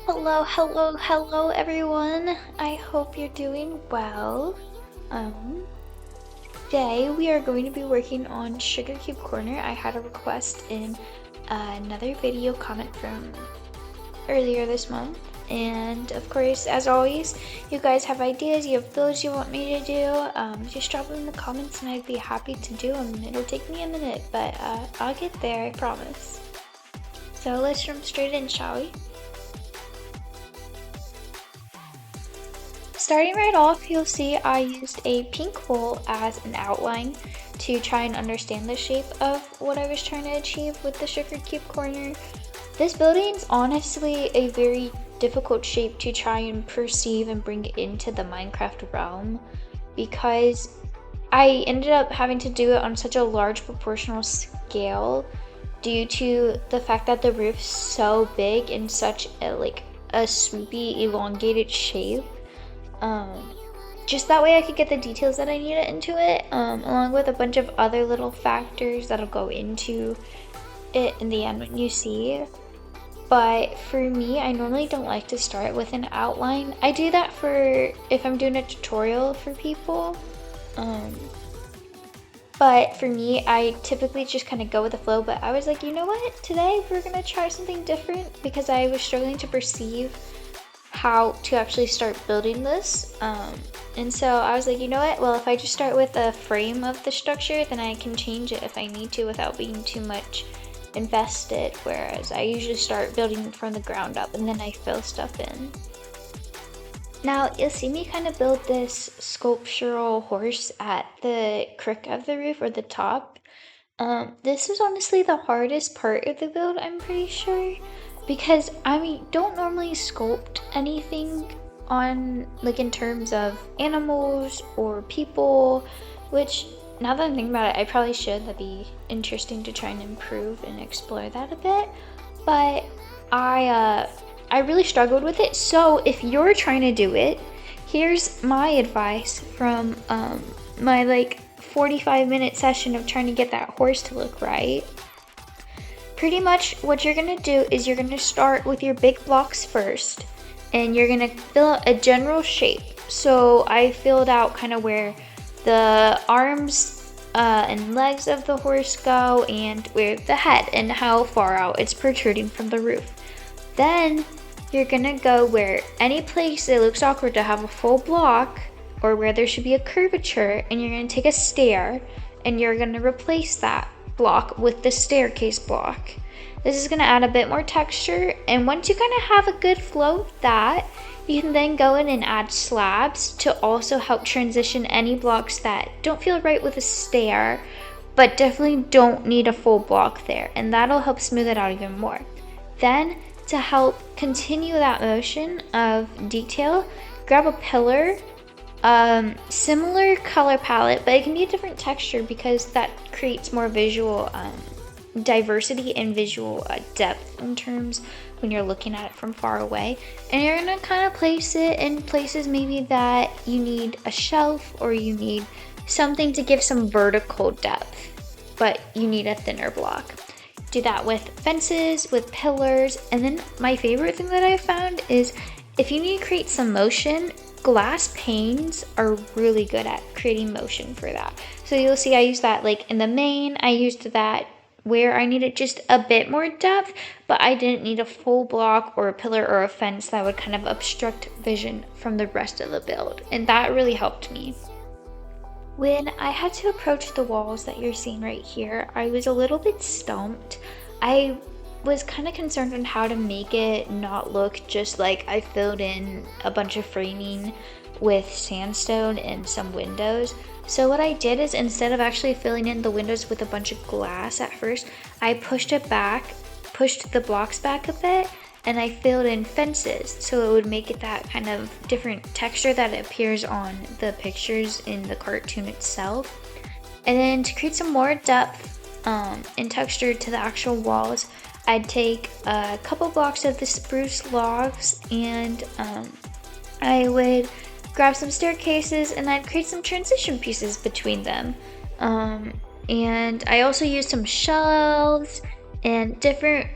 Hello everyone. I hope you're doing well. Um, Today we are going to be working on Sugar Cube Corner. I had a request in another video comment from earlier this month. And of course, as always, you guys have ideas, you have builds you want me to do, just drop them in the comments and I'd be happy to do them. It'll take me a minute, but I'll get there, I promise. So let's jump straight in, shall we? Starting right off, you'll see I used a pink wool as an outline to try and understand the shape of what I was trying to achieve with the Sugar Cube Corner. This building's honestly a very difficult shape to try and perceive and bring into the Minecraft realm because I ended up having to do it on such a large proportional scale due to the fact that the roof's so big and such a swoopy elongated shape. Just that way I could get the details that I needed into it, along with a bunch of other little factors that'll go into it in the end when you see. But for me, I normally don't like to start with an outline. I do that for if I'm doing a tutorial for people. But for me, I typically just kind of go with the flow. But I was like, you know what? Today we're gonna try something different because I was struggling to perceive how to actually start building this. And so I was like, you know what? Well, if I just start with a frame of the structure, then I can change it if I need to without being too much invested. Whereas I usually start building from the ground up and then I fill stuff in. Now you'll see me kind of build this sculptural horse at the crook of the roof or the top. This was honestly the hardest part of the build, I'm pretty sure, because I don't normally sculpt anything on in terms of animals or people, which now that I'm thinking about it, I probably should. That'd be interesting to try and improve and explore that a bit. But I really struggled with it. So if you're trying to do it, here's my advice from my 45-minute session of trying to get that horse to look right. Pretty much what you're gonna do is you're gonna start with your big blocks first and you're gonna fill out a general shape. So I filled out kind of where the arms and legs of the horse go and where the head and how far out it's protruding from the roof. Then you're gonna go where any place it looks awkward to have a full block or where there should be a curvature, and you're gonna take a stair and you're gonna replace that block with the staircase block. This is gonna add a bit more texture, and once you kind of have a good flow of that, you can then go in and add slabs to also help transition any blocks that don't feel right with a stair, but definitely don't need a full block there, and that'll help smooth it out even more. Then, to help continue that motion of detail, grab a pillar, similar color palette, but it can be a different texture because that creates more visual diversity and visual depth in terms when you're looking at it from far away. And you're gonna kind of place it in places maybe that you need a shelf or you need something to give some vertical depth, but you need a thinner block. Do that with fences, with pillars, and then my favorite thing that I found is if you need to create some motion, glass panes are really good at creating motion for that. So you'll see I used that in the main, I used that where I needed just a bit more depth, but I didn't need a full block or a pillar or a fence that would kind of obstruct vision from the rest of the build. And that really helped me. When I had to approach the walls that you're seeing right here, I was a little bit stumped. I was kind of concerned on how to make it not look just like I filled in a bunch of framing with sandstone and some windows. So what I did is instead of actually filling in the windows with a bunch of glass at first, I pushed the blocks back a bit, and I filled in fences so it would make it that kind of different texture that appears on the pictures in the cartoon itself. And then to create some more depth and texture to the actual walls, I'd take a couple blocks of the spruce logs and I would grab some staircases and I'd create some transition pieces between them. And I also used some shelves and different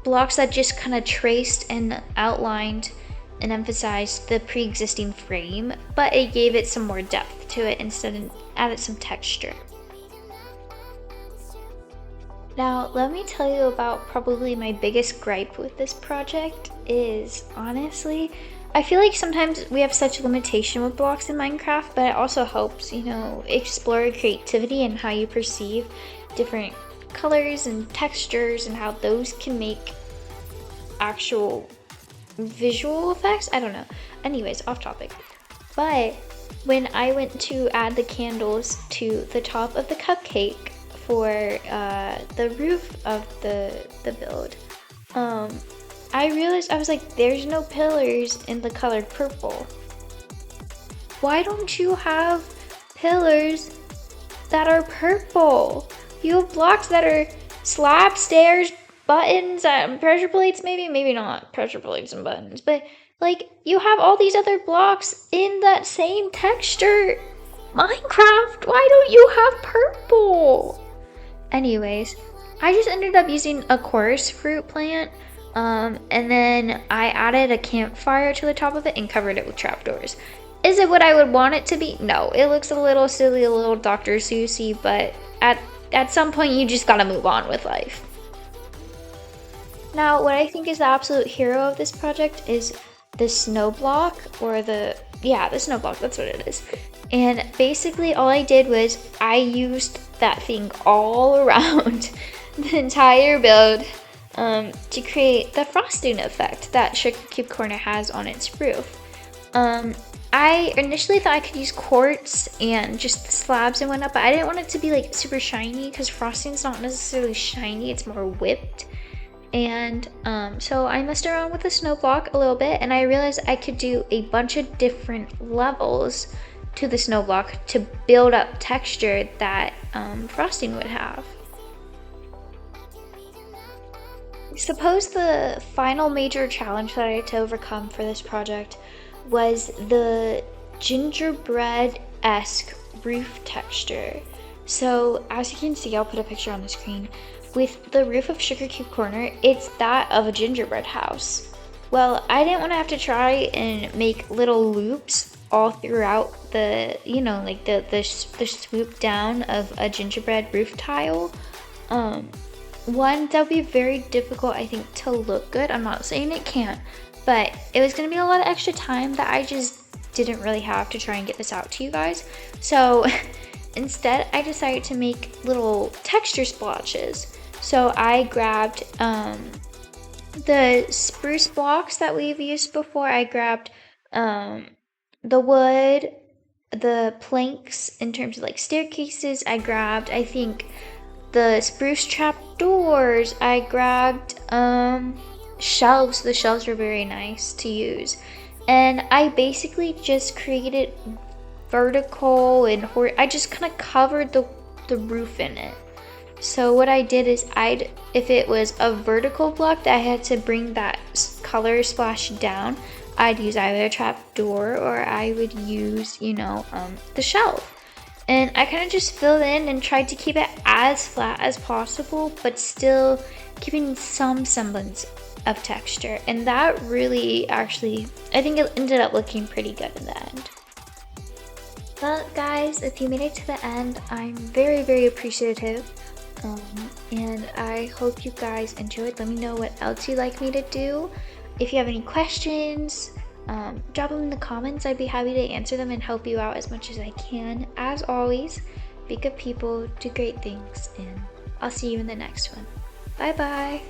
blocks that just kind of traced and outlined and emphasized the pre-existing frame, but it gave it some more depth to it instead and added some texture. Now, let me tell you about probably my biggest gripe with this project is, honestly, I feel like sometimes we have such limitation with blocks in Minecraft, but it also helps, you know, explore creativity and how you perceive different colors and textures and how those can make actual visual effects. I don't know. Anyways, off topic. But when I went to add the candles to the top of the cupcake for the roof of the build, I realized, I was like, there's no pillars in the color purple. Why don't you have pillars that are purple? You have blocks that are slab, stairs, buttons, pressure plates, maybe not pressure plates and buttons, but like, you have all these other blocks in that same texture. Minecraft, why don't you have purple? Anyways, I just ended up using a chorus fruit plant, and then I added a campfire to the top of it and covered it with trapdoors. Is it what I would want it to be? No, it looks a little silly, a little Dr. Seussy, but at some point you just gotta move on with life. Now, what I think is the absolute hero of this project is the snow block, or the snow block, that's what it is. And basically all I did was I used that thing all around the entire build to create the frosting effect that Sugar Cube Corner has on its roof. I initially thought I could use quartz and just the slabs and whatnot, but I didn't want it to be like super shiny because frosting's not necessarily shiny, it's more whipped. And so I messed around with the snow block a little bit, and I realized I could do a bunch of different levels to the snow block to build up texture that frosting would have. Suppose the final major challenge that I had to overcome for this project was the gingerbread-esque roof texture. So as you can see, I'll put a picture on the screen. With the roof of Sugar Cube Corner, it's that of a gingerbread house. Well, I didn't want to have to try and make little loops all throughout the, you know, like the swoop down of a gingerbread roof tile. One, that would be very difficult, I think, to look good. I'm not saying it can't, but it was going to be a lot of extra time that I just didn't really have to try and get this out to you guys. So instead, I decided to make little texture splotches. So I grabbed the spruce blocks that we've used before. I grabbed the wood, the planks in terms of like staircases. I grabbed, I think, the spruce trap doors. I grabbed shelves. The shelves were very nice to use. And I basically just created vertical and I just kind of covered the roof in it. So what I did is if it was a vertical block that I had to bring that color splash down, I'd use either a trap door or I would use, you know, the shelf. And I kind of just filled in and tried to keep it as flat as possible, but still keeping some semblance of texture. And that really actually, I think it ended up looking pretty good in the end. Well, guys, if you made it to the end, I'm very, very appreciative. And I hope you guys enjoyed. Let me know what else you'd like me to do. If you have any questions, drop them in the comments. I'd be happy to answer them and help you out as much as I can. As always, be good people, do great things, and I'll see you in the next one. Bye bye.